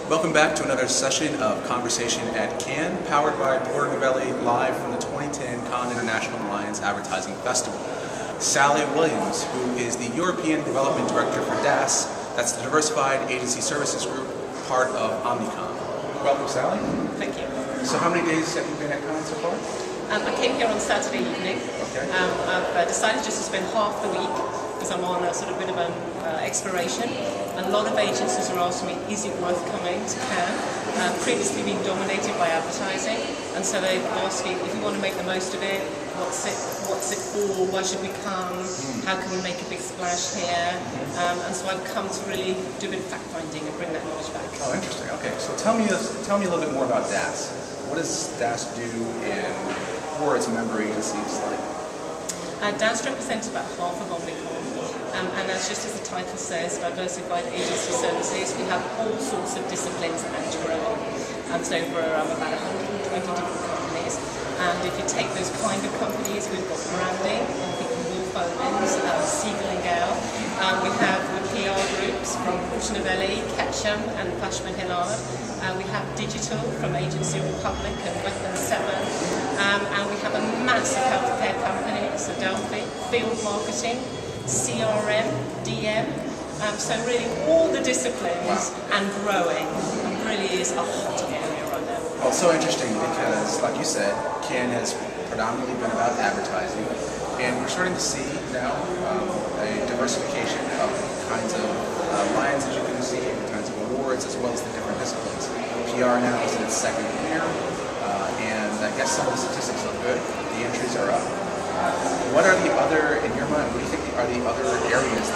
Welcome back to another session of Conversation at Cannes, powered by Novelli, live from the 2010 Cannes International Alliance Advertising Festival. Sally Williams, who is the European Development Director for DAS, that's the Diversified Agency Services Group, part of Omnicom. Welcome, Sally. Thank you. So how many days have you been at Cannes so far? I came here on Saturday evening. Okay. I've decided just to spend half the week because I'm on a sort of bit of an exploration. A lot of agencies are asking me, is it worth coming to Cannes? Previously been dominated by advertising, and so they've asked me, if you want to make the most of it, what's it for, why should we come, how can we make a big splash here? And so I've come to really do a bit of fact-finding and bring that knowledge back. Oh, interesting. Okay, so tell me a little bit more about DAS. What does DAS do and for its member agencies like? DAS represents about half of Omnicom. And that's just as the title says, Diversified Agency Services. We have all sorts of disciplines and growing. So we're about 120 different companies. And if you take those kind of companies, we've got branding, Siegel and Gale. We have the PR groups from Novelli, Ketchum and Flashman Hillard. We have digital from Agency Republic and Wetland 7. And we have a massive healthcare company, so Delphi, field marketing, CRM, DM, so really all the disciplines and growing. It really is a hot area right now. Well, it's so interesting because, like you said, Cannes has predominantly been about advertising, and we're starting to see now a diversification of kinds of lines that you can see, kinds of awards, as well as the different disciplines. PR now is in its second year, and I guess some of the statistics look good. The entries are up. What are the other, in your mind, what do you think are the other areas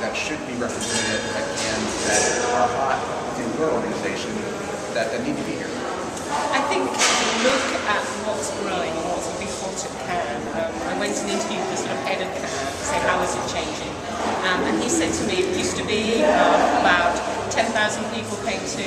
that should be represented at Cannes that are hot within your organization that need to be here? I think if you look at what's growing and what's a big hot at Cannes, I went and interviewed the sort of head of Cannes to say how is it changing. And he said to me it used to be about 10,000 people came to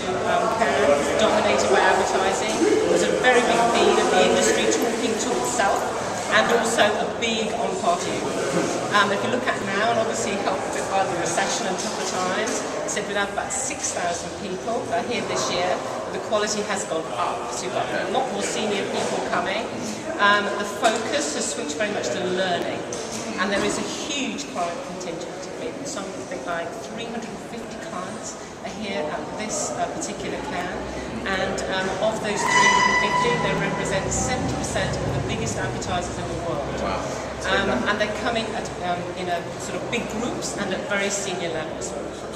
Cannes, dominated by advertising. There was a very big feed of the industry talking to itself, and also a big on-party. If you look at now, and obviously helped by the recession and tougher times, said we'd have about 6,000 people here this year. The quality has gone up, so you've got a lot more senior people coming. The focus has switched very much to learning, and there is a huge client contingent. Something like 350 clients are here at this particular Cannes, and of those 350, they represent 70% of the biggest advertisers in the world. Wow. And they're coming at, in a sort of big groups and at very senior levels.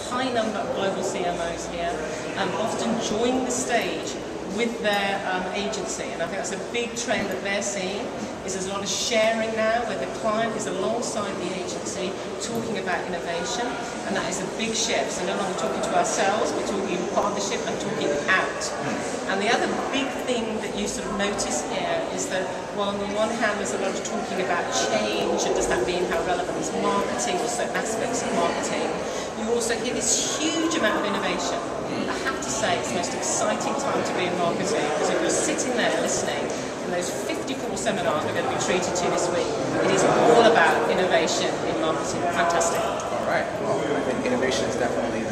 High number of global CMOs here, often join the stage with their agency, and I think that's a big trend that they're seeing. Is there's a lot of sharing now where the client is alongside the agency talking about innovation, and that is a big shift. So no longer talking to ourselves, but talking in partnership and talking out. And the other big thing that you sort of notice here is that while on the one hand there's a lot of talking about change, and does that mean how relevant is marketing or certain aspects of marketing, you also hear this huge amount of innovation. I have to say it's the most exciting time to be in marketing, because if you're sitting there listening, and those 54 seminars we're going to be treated to this week, it is all about innovation in marketing. Fantastic. All right. Well, I think innovation is definitely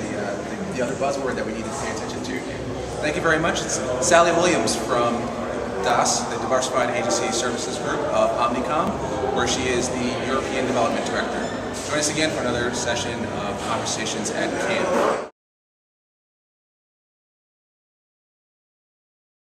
the other buzzword that we need to pay attention to. Thank you very much. It's Sally Williams from DAS, the Diversified Agency Services Group of Omnicom, where she is the European Development Director. Join us again for another session of Conversations at Cannes.